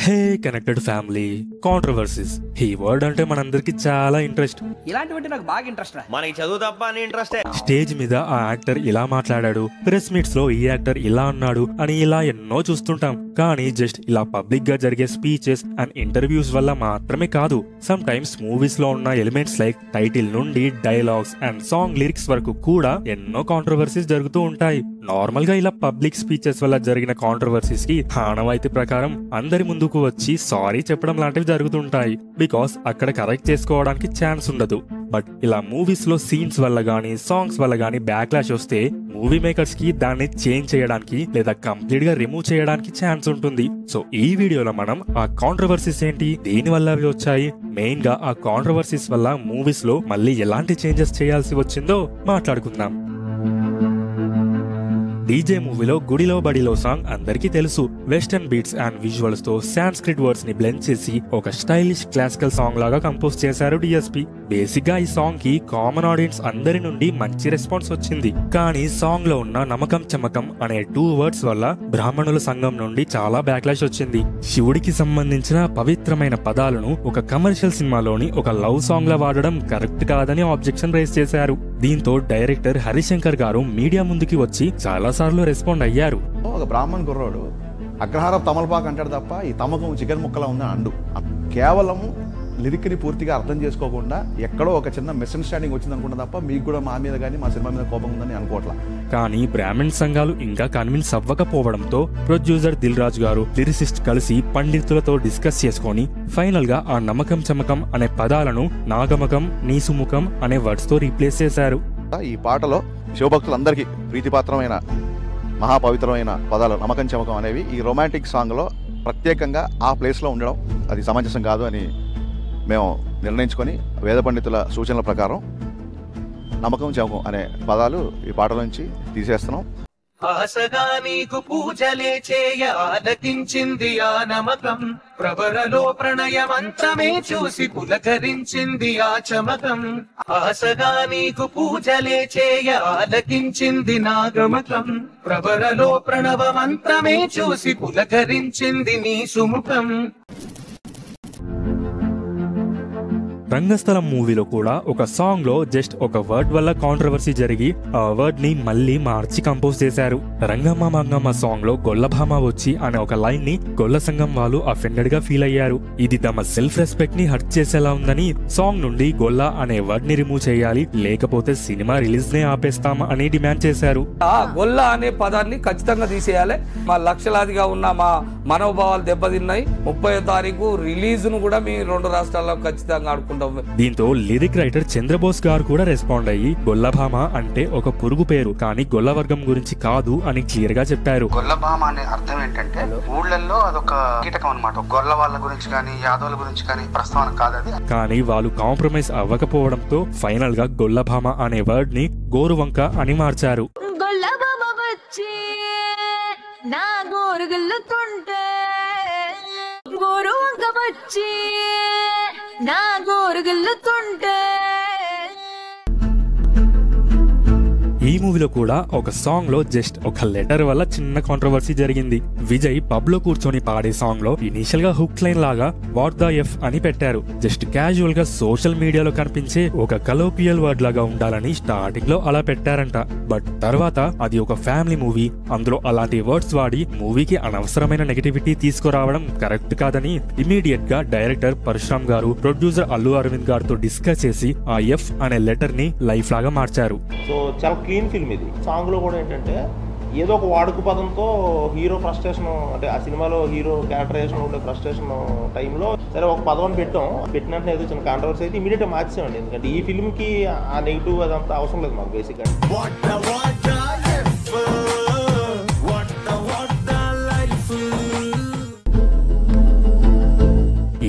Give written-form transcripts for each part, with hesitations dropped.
హే connected family controversies ఈ word అంటే మనందరికి చాలా ఇంట్రెస్ట్. ఇలాంటివంటే నాకు బాగా ఇంట్రెస్ట్ రా. మనకి చదువు తప్ప అని ఇంట్రెస్టే. స్టేజ్ మీద ఆ యాక్టర్ ఇలా మాట్లాడాడు, ప్రెస్ మీట్స్ లో ఈ యాక్టర్ ఇలా అన్నాడు అని ఇలా ఎన్నో చూస్తుంటాం. కానీ జస్ట్ ఇలా పబ్లిక్ గా జరిగే స్పీచెస్ అండ్ ఇంటర్వ్యూస్ వల్ల మాత్రమే కాదు, సమ్ టైమ్స్ మూవీస్ లో ఉన్న ఎలిమెంట్స్ లైక్ టైటిల్ నుండి డైలాగ్స్ అండ్ సాంగ్ లిరిక్స్ వరకు కూడా ఎన్నో కాంట్రవర్సీస్ జరుగుతూ ఉంటాయి. నార్మల్ గా ఇలా పబ్లిక్ స్పీచెస్ వల్ల జరిగిన కాంట్రవర్సీస్ కి ఆనవాయితీ ప్రకారం అందరి ముందుకు వచ్చి సారీ చెప్పడం లాంటివి జరుగుతుంటాయి. బికాస్ అక్కడ కరెక్ట్ చేసుకోవడానికి ఛాన్స్ ఉండదు. బట్ ఇలా మూవీస్ లో సీన్స్ వల్ల గానీ సాంగ్స్ వల్ల గానీ బ్యాక్లాష్ వస్తే మూవీ మేకర్స్ కి దాన్ని చేంజ్ చేయడానికి లేదా కంప్లీట్ గా రిమూవ్ చేయడానికి ఛాన్స్ ఉంటుంది. సో ఈ వీడియోలో మనం ఆ కాంట్రవర్సీస్ ఏంటి, దేని వల్ల అవి వచ్చాయి, మెయిన్ గా ఆ కాంట్రవర్సీస్ వల్ల మూవీస్ లో మళ్ళీ ఎలాంటి చేంజెస్ చేయాల్సి వచ్చిందో మాట్లాడుకుందాం. డీజే మూవీలో గుడిలో బడిలో సాంగ్ అందరికీ తెలుసు. వెస్టర్న్ బీట్స్ అండ్ విజువల్స్ తో సాంస్క్రిట్ వర్డ్స్ ని బ్లెండ్ చేసి ఒక స్టైలిష్ క్లాసికల్ సాంగ్ లాగా కంపోజ్ చేశారు డిఎస్పి. బేసిక్ గా ఈ సాంగ్ కి కామన్ ఆడియన్స్ అందరి నుండి మంచి రెస్పాన్స్ వచ్చింది. కానీ సాంగ్ లో ఉన్న నమ్మకం చమకం అనే 2 వర్డ్స్ వల్ల బ్రాహ్మణుల సంఘం నుండి చాలా బ్యాక్లాష్ వచ్చింది. శివుడికి సంబంధించిన పవిత్రమైన పదాలను ఒక కమర్షియల్ సినిమాలోని ఒక లవ్ సాంగ్ లా వాడడం కరెక్ట్ కాదని ఆబ్జెక్షన్ రైజ్ చేశారు. దీంతో డైరెక్టర్ హరిశంకర్ గారు మీడియా ముందుకి వచ్చి చాలా సార్లు రెస్పాండ్ అయ్యారు. ఒక బ్రాహ్మణ్ కుర్రోడు అగ్రహారం తమలపాకు అంటాడు తప్ప ఈ తమకం చికెన్ ముక్కలా ఉందని అండు. కేవలం లిరిక్ని పూర్తిగా అర్థం చేసుకోకుండా ఎక్కడో ఒక చిన్న మిస్అండర్స్టాండింగ్ వచ్చింది అనుకుంటా తప్ప మీకు కూడా మా మీద కానీ మా సినిమా మీద కోపం ఉందని అనుకోవట్లా. కానీ బ్రాహ్మణ్ సంఘాలు ఇంకా కన్విన్స్ అవ్వకపోవడంతో ప్రొడ్యూసర్ దిల్ రాజు గారు లిరిసిస్ట్ కలిసి పండితులతో డిస్కస్ చేసుకొని ఫైనల్ గా ఆ నమ్మకం చమకం అనే పదాలను నాగమకం నీసుముఖం అనే వర్డ్స్ తో రీప్లేస్ చేశారు. ఈ పాటలో శివభక్తులందరికీ ప్రీతిపాత్రమైన మహాపవిత్రమైన పదాలు నమ్మకం చమకం అనేవి ఈ రొమాంటిక్ సాంగ్లో ప్రత్యేకంగా ఆ ప్లేస్లో ఉండడం అది సమంజసం కాదు అని మేము నిర్ణయించుకొని వేద పండితుల సూచనల ప్రకారం నమ్మకం చమకం అనే పదాలు ఈ పాటల నుంచి తీసేస్తున్నాం. ఆశగా నీకు పూజలే చేయ ఆలకించింది ఆ నమకం, ప్రవరలో ప్రణయమంతమే చూసి పులకరించింది ఆ చమకం. ఆశగా నీకు పూజలే చేయ ఆలకించింది నా గమకం, ప్రవరలో ప్రణవమంతమే చూసి పులకరించింది నీ సుముఖం. రంగస్థలం మూవీలో కూడా ఒక సాంగ్ లో జస్ట్ ఒక వర్డ్ వల్ల కాంట్రవర్సీ జరిగి ఆ వర్డ్ ని మళ్ళీ మార్చి కంపోజ్ చేశారు. రంగమ్మ మంగమ్మ సాంగ్ లో గొల్లభామ వచ్చి అనే ఒక లైన్ ని గొల్ల సంఘం వాళ్ళు అఫెండెడ్ గా ఫీల్ అయ్యారు. ఇది తమ సెల్ఫ్ రెస్పెక్ట్ ని హర్ట్ చేసేలా ఉందని సాంగ్ నుండి గొల్ల అనే వర్డ్ ని రిమూవ్ చేయాలి, లేకపోతే సినిమా రిలీజ్ నే ఆపేస్తాం అని డిమాండ్ చేశారు. గొల్ల అనే పదాన్ని ఖచ్చితంగా తీసేయాలి. మా లక్షలాదిగా ఉన్న మా మనోభావాలు దెబ్బతిన్నాయి. 30వ తారీఖు రిలీజ్ ను కూడా మీ 2 రాష్ట్రాల్లో ఖచ్చితంగా ఆడుకుంటాం. దీంతో లిరిక్ రైటర్ చంద్రబోస్ గారు కూడా రెస్పాండ్ అయ్యి గొల్లభామ అంటే ఒక పురుగు పేరు కానీ గొల్ల వర్గం గురించి కాదు అని క్లియర్ గా చెప్పారు. గొల్లభామ అనే అర్థం ఏంటంటే ఊళ్ళల్లో అదొక కీటకం అన్నమాట. గొల్ల వాళ్ళ గురించి కానీ యాదవుల గురించి కానీ ప్రస్తావన కాదు అది. కానీ వాళ్ళు కాంప్రమైజ్ అవ్వకపోవడంతో ఫైనల్ గా గొల్లభామ అనే వర్డ్ ని గోరువంక అని మార్చారు. గొల్లభామ వచ్చి నా గోరుగుల్లుతుంటే గోరువంక వచ్చి నా గోరుగుల్లుతుంటే. ఈ మూవీలో కూడా ఒక సాంగ్ లో జస్ట్ ఒక లెటర్ వల్ల చిన్న కాంట్రవర్సీ జరిగింది. విజయ్ పబ్ లో కూర్చొని పాడే సాంగ్ లో ఇనీషియల్ గా హుక్ లైన్ లాగా వాట్ ద ఎఫ్ అని పెట్టారు. జస్ట్ క్యాజువల్ గా సోషల్ మీడియాలో కనిపించే ఒక కలోపియల్ వర్డ్ లాగా ఉండాలని స్టార్టింగ్ లో అలా పెట్టారంట. బట్ తర్వాత అది ఒక ఫ్యామిలీ మూవీ, అందులో అలాంటి వర్డ్స్ వాడి మూవీకి అనవసరమైన నెగటివిటీ తీసుకురావడం కరెక్ట్ కాదని ఇమీడియట్ గా డైరెక్టర్ పరశురామ్ గారు ప్రొడ్యూసర్ అల్లు అరవింద్ గారితో డిస్కస్ చేసి ఆ ఎఫ్ అనే లెటర్ ని లైఫ్ లాగా మార్చారు. సో చాలా క్లీన్ ఫిల్మ్ ఇది. సాంగ్ లో కూడా ఏంటంటే ఏదో ఒక వాడుక పదంతో హీరో ఫ్రస్ట్రేషన్, అంటే ఆ సినిమాలో హీరో క్యారెక్టరైజేషన్ ఉండే ఫ్రస్ట్రేషన్ టైంలో సరే ఒక పదం పెట్టిన ఏదో చిన్న కాంట్రవర్సీ అయితే ఇమీడియట్ గా మార్చేసామండి. ఎందుకంటే ఈ ఫిల్మ్ కి ఆ నెగిటివ్ అదంతా అవసరం లేదు మాకు బేసిక్ గా.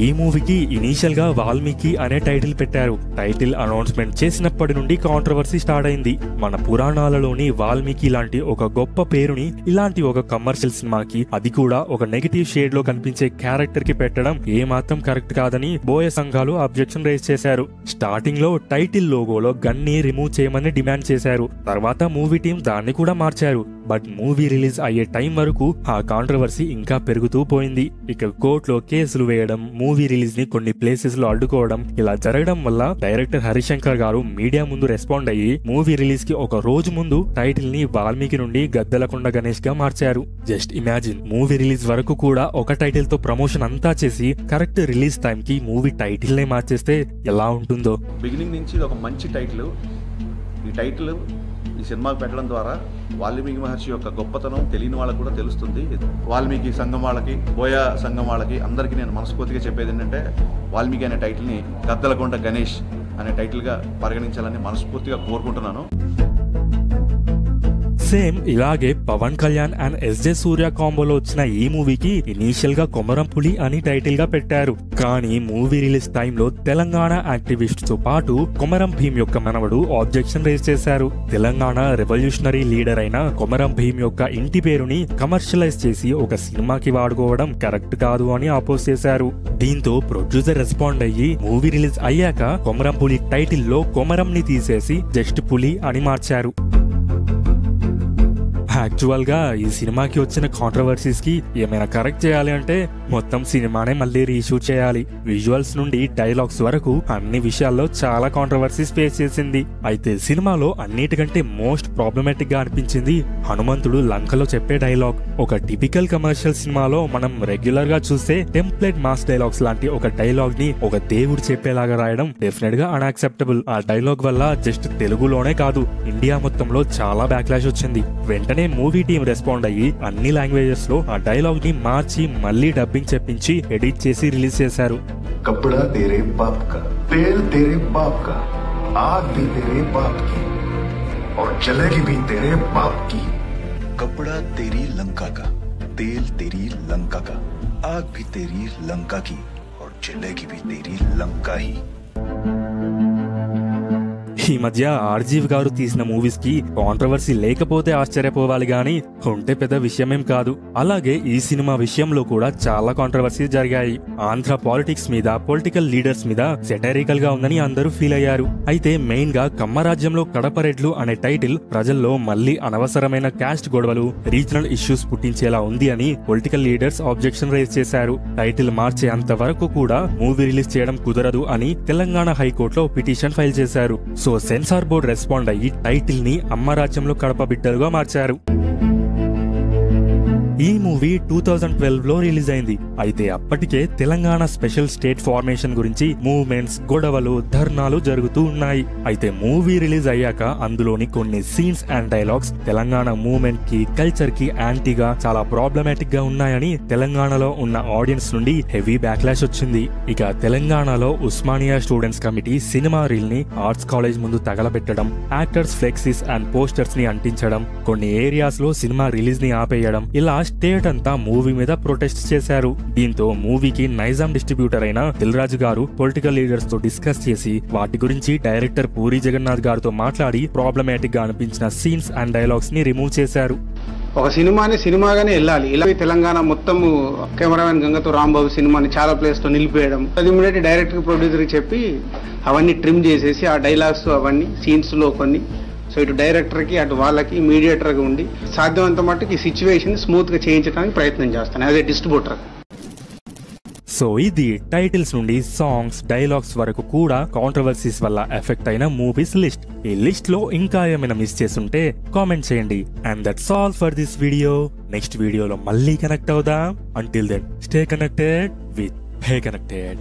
ఈ మూవీకి ఇనీషియల్ గా వాల్మీకి అనే టైటిల్ పెట్టారు. టైటిల్ అనౌన్స్మెంట్ చేసినప్పటి నుండి కాంట్రవర్సీ స్టార్ట్ అయింది. మన పురాణాలలోని వాల్మీకి లాంటి ఒక గొప్ప పేరుని ఇలాంటి ఒక కమర్షియల్ సినిమాకి, అది కూడా ఒక నెగటివ్ షేడ్ లో కనిపించే క్యారెక్టర్ కి పెట్టడం ఏ మాత్రం కరెక్ట్ కాదని బోయ సంఘాలు అబ్జెక్షన్ రైజ్ చేశారు. స్టార్టింగ్ లో టైటిల్ లోగోలో గన్ ని రిమూవ్ చేయమని డిమాండ్ చేశారు. తర్వాత మూవీ టీం దాన్ని కూడా మార్చారు. బట్ మూవీ రిలీజ్ అయ్యే టైం వరకు ఆ కాంట్రవర్సీ ఇంకా పెరుగుతూ పోయింది. ఇక కోర్టులో కేసులు వేయడం, మూవీ రిలీజ్ ని కొన్ని ప్లేసెస్ లో అడ్డుకోవడం ఇలా జరగడం వల్ల డైరెక్టర్ హరిశంకర్ గారు మీడియా ముందు రెస్పాండ్ అయ్యి మూవీ రిలీజ్ కి ఒక రోజు ముందు టైటిల్ ని వాల్మీకి నుండి గద్దలకొండ గణేష్ గా మార్చారు. జస్ట్ ఇమాజిన్, మూవీ రిలీజ్ వరకు కూడా ఒక టైటిల్ తో ప్రమోషన్ అంతా చేసి కరెక్ట్ రిలీజ్ టైం కి మూవీ టైటిల్ నే మార్చేస్తే ఎలా ఉంటుందో. బిగినింగ్ నుంచి ఇది ఒక మంచి టైటిల్. ఈ టైటిల్ ఈ సినిమాకి పెట్టడం ద్వారా వాల్మీకి మహర్షి యొక్క గొప్పతనం తెలియని వాళ్ళకి కూడా తెలుస్తుంది. వాల్మీకి సంఘం వాళ్ళకి, బోయా సంఘం వాళ్ళకి అందరికీ నేను మనస్ఫూర్తిగా చెప్పేది ఏంటంటే, వాల్మీకి అనే టైటిల్ని గద్దలకొండ గణేష్ అనే టైటిల్గా పరిగణించాలని మనస్ఫూర్తిగా కోరుకుంటున్నాను. సేమ్ ఇలాగే పవన్ కళ్యాణ్ అండ్ ఎస్జే సూర్య కాంబోలో వచ్చిన ఈ మూవీకి ఇనీషియల్ గా కొమరం పులి అని టైటిల్ గా పెట్టారు. కానీ మూవీ రిలీజ్ టైంలో తెలంగాణ యాక్టివిస్ట్ తో పాటు కొమరం భీమ్ యొక్క మనవడు ఆబ్జెక్షన్ రేజ్ చేశారు. తెలంగాణ రెవల్యూషనరీ లీడర్ అయిన కొమరం భీమ్ యొక్క ఇంటి పేరుని కమర్షియలైజ్ చేసి ఒక సినిమాకి వాడుకోవడం కరెక్ట్ కాదు అని అపోజ్ చేశారు. దీంతో ప్రొడ్యూసర్ రెస్పాండ్ అయ్యి మూవీ రిలీజ్ అయ్యాక కొమరం పులి టైటిల్ లో కొమరం ని తీసేసి జస్ట్ పులి అని మార్చారు. యాక్చువల్ గా ఈ సినిమాకి వచ్చిన కాంట్రవర్సీస్ కి ఏమైనా కరెక్ట్ చేయాలి అంటే మొత్తం సినిమానే మళ్ళీ రీషూట్ చేయాలి. విజువల్స్ నుండి డైలాగ్స్ వరకు అన్ని విషయాల్లో చాలా కాంట్రవర్సీస్ ఫేస్ చేసింది. అయితే సినిమాలో అన్నిటికంటే మోస్ట్ ప్రాబ్లమాటిక్ గా అనిపించింది హనుమంతుడు లంకలో చెప్పే డైలాగ్. ఒక టిపికల్ కమర్షియల్ సినిమాలో మనం రెగ్యులర్ గా చూసే టెంప్లెట్ మాస్ డైలాగ్స్ లాంటి ఒక డైలాగ్ ని ఒక దేవుడు చెప్పేలాగా రాయడం డెఫినెట్ గా అన్యాక్సెప్టబుల్. ఆ డైలాగ్ వల్ల జస్ట్ తెలుగులోనే కాదు, ఇండియా మొత్తంలో చాలా బ్యాక్లాష్ వచ్చింది. వెంటనే మూవీ టీం రెస్పాండ్ అయ్యి అన్ని లాంగ్వేజెస్ లో ఆ డైలాగ్ ని మార్చి మళ్ళీ డబ్బింగ్ చెప్పించి ఎడిట్ చేసి రిలీజ్ చేశారు. కపడా తేరే బాప్ కా, తేల్ తేరే బాప్ కా, ఆగ్ భీ తేరే బాప్ కి और जलेगी भी तेरे बाप की. कपड़ा तेरी लंका का, तेल तेरी लंका का, आग भी तेरी लंका की और जलेगी भी तेरी लंका ही. ఈ మధ్య ఆర్జీవ్ గారు తీసిన మూవీస్ కి కాంట్రవర్సీ లేకపోతే ఆశ్చర్యపోవాలి గాని ఉంటే పెద్ద విషయమేం కాదు. అలాగే ఈ సినిమా విషయంలో కూడా చాలా కాంట్రవర్సీస్ జరిగాయి. ఆంధ్ర పాలిటిక్స్ మీద, పొలిటికల్ లీడర్స్ మీద సెటైరికల్ గా ఉందని అందరూ ఫీల్ అయ్యారు. అయితే మెయిన్ గా కమ్మరాజ్యంలో కడపరెడ్లు అనే టైటిల్ ప్రజల్లో మళ్ళీ అనవసరమైన క్యాస్ట్ గొడవలు, రీజనల్ ఇష్యూస్ పుట్టించేలా ఉంది అని పొలిటికల్ లీడర్స్ ఆబ్జెక్షన్ రైజ్ చేశారు. టైటిల్ మార్చే అంత వరకు కూడా మూవీ రిలీజ్ చేయడం కుదరదు అని తెలంగాణ హైకోర్టులో పిటిషన్ ఫైల్ చేశారు. సో సెన్సార్ బోర్డ్ రెస్పాండ్ అయ్యి టైటిల్ ని అమ్మరాజ్యంలో కడప బిడ్డలుగా మార్చారు. ఈ మూవీ 2012 లో రిలీజ్ అయింది. అయితే అప్పటికే తెలంగాణ స్పెషల్ స్టేట్ ఫార్మేషన్ గురించి మూవ్మెంట్స్, గొడవలు, ధర్నాలు జరుగుతూ ఉన్నాయి. అయితే మూవీ రిలీజ్ అయ్యాక అందులోని కొన్ని scenes and dialogues Telangana movement కి, కల్చర్ కి యాంటీగా చాలా ప్రాబ్లమాటిక్ గా ఉన్నాయని తెలంగాణలో ఉన్న ఆడియన్స్ నుండి హెవీ బ్యాక్లాష్ వచ్చింది. ఇక తెలంగాణలో Osmania students committee cinema reel ని ఆర్ట్స్ కాలేజ్ ముందు తగలబెట్టడం, యాక్టర్స్ ఫ్లెక్సీస్ అండ్ పోస్టర్స్ ని అంటించడం, కొన్ని ఏరియాస్ లో సినిమా రిలీజ్ ని ఆపేయడం, ఇలా స్టేట్ అంతా మూవీ మీద ప్రొటెస్ట్ చేశారు. దీంతో మూవీకి నైజాం డిస్ట్రిబ్యూటర్ అయిన దిల్ రాజు గారు పొలిటికల్ లీడర్స్ తో డిస్కస్ చేసి వాటి గురించి డైరెక్టర్ పూరి జగన్నాథ్ గారితో మాట్లాడి ప్రాబ్లమాటిక్ గా అనిపించిన సీన్స్ అండ్ డైలాగ్స్ ని రిమూవ్ చేశారు. ఒక సినిమాని సినిమాగానే వెళ్ళాలి. ఇలా తెలంగాణ మొత్తం కెమెరామెన్ గంగతో రాంబాబు సినిమాని చాలా ప్లేస్ లో నిలిపేయడం, ఇమ్మీడియట్ డైరెక్టర్ ప్రొడ్యూసర్ కి చెప్పి అవన్నీ ట్రిమ్ చేసేసి ఆ డైలాగ్స్ అవన్నీ సీన్స్ లో కొన్ని, సో ఇటు డైరెక్టర్ కి అటు వాళ్ళకి మీడియేటర్ గా ఉండి సాధ్యమంత మట్టుకు ఈ సిచ్యువేషన్ స్మూత్ గా చేయించడానికి ప్రయత్నం చేస్తాను యాజ్ ఏ డిస్ట్రిబ్యూటర్. సో ఇది టైటిల్స్ నుండి సాంగ్స్, డైలాగ్స్ వరకు కూడా కాంట్రవర్సీస్ వల్ల ఎఫెక్ట్ అయిన మూవీస్ లిస్ట్. ఈ లిస్ట్ లో ఇంకా ఏమైనా మిస్ చేసుంటే కామెంట్ చేయండి. And that's all for this video. Next వీడియోలో మళ్ళీ కనెక్ట్ అవుదాం. Until then stay connected with Pay Connected.